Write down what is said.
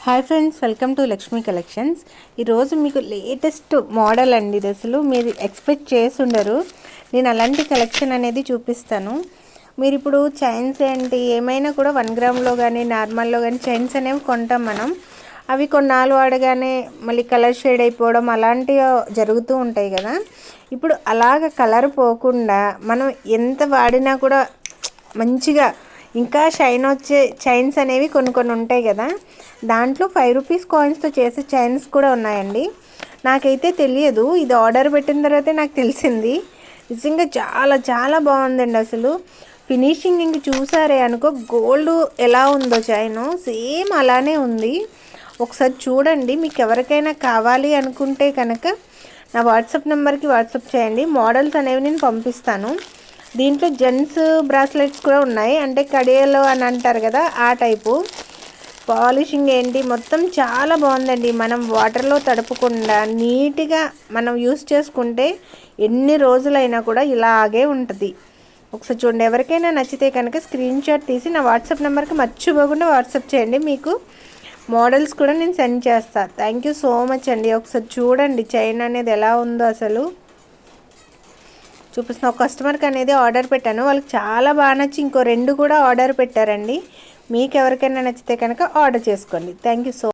Hi friends, welcome to Lakshmi collections. ఈరోజు మీకు latest model అండి. ఇది అసలు మీరు ఎక్స్పెక్ట్ చేసి ఉండరు. నేను అలాంటి కలెక్షన్ అనేది చూపిస్తాను. మీరు ఇప్పుడు చైన్స్ ఏంటి ఏమైనా కూడా 1 గ్రామ్లో కానీ నార్మల్లో కానీ చైన్స్ అనేవి కొంటాం మనం. అవి కొన్నాళ్ళు వాడగానే మళ్ళీ కలర్ షేడ్ అయిపోవడం అలాంటివి జరుగుతూ ఉంటాయి కదా. ఇప్పుడు అలాగ కలర్ పోకుండా మనం ఎంత వాడినా కూడా మంచిగా ఇంకా షైన్ వచ్చే చైన్స్ అనేవి కొన్ని ఉంటాయి కదా. దాంట్లో 5 రూపీస్ కాయిన్స్తో చేసే చైన్స్ కూడా ఉన్నాయండి. నాకైతే తెలియదు, ఇది ఆర్డర్ పెట్టిన తర్వాతే నాకు తెలిసింది. నిజంగా చాలా చాలా బాగుందండి. అసలు ఫినిషింగ్ ఇంక చూసారే అనుకో, గోల్డ్ ఎలా ఉందో చైన్ సేమ్ అలానే ఉంది. ఒకసారి చూడండి. మీకు ఎవరికైనా కావాలి అనుకుంటే కనుక నా వాట్సాప్ నెంబర్కి వాట్సాప్ చేయండి. మోడల్స్ అనేవి నేను పంపిస్తాను. దీంట్లో జెంట్స్ బ్రాస్లెట్స్ కూడా ఉన్నాయి, అంటే కడియలు అని అంటారు కదా ఆ టైపు. పాలిషింగ్ ఏంటి మొత్తం చాలా బాగుందండి. మనం వాటర్లో తడపకుండా నీట్గా మనం యూస్ చేసుకుంటే ఎన్ని రోజులైనా కూడా ఇలాగే ఉంటుంది. ఒకసారి చూడండి. ఎవరికైనా నచ్చితే కనుక స్క్రీన్ షాట్ తీసి నా వాట్సాప్ నెంబర్కి మర్చిపోకుండా వాట్సాప్ చేయండి. మీకు మోడల్స్ కూడా నేను సెండ్ చేస్తాను. థ్యాంక్ యూ సో మచ్ అండి. ఒకసారి చూడండి చైన్ అనేది ఎలా ఉందో అసలు చూపిస్తున్న. ఒక కస్టమర్కి అనేది ఆర్డర్ పెట్టాను, వాళ్ళకి చాలా బాగా నచ్చి ఇంకో 2 కూడా ఆర్డర్ పెట్టారండి. మీకు ఎవరికైనా నచ్చితే కనుక ఆర్డర్ చేసుకోండి. Thank you so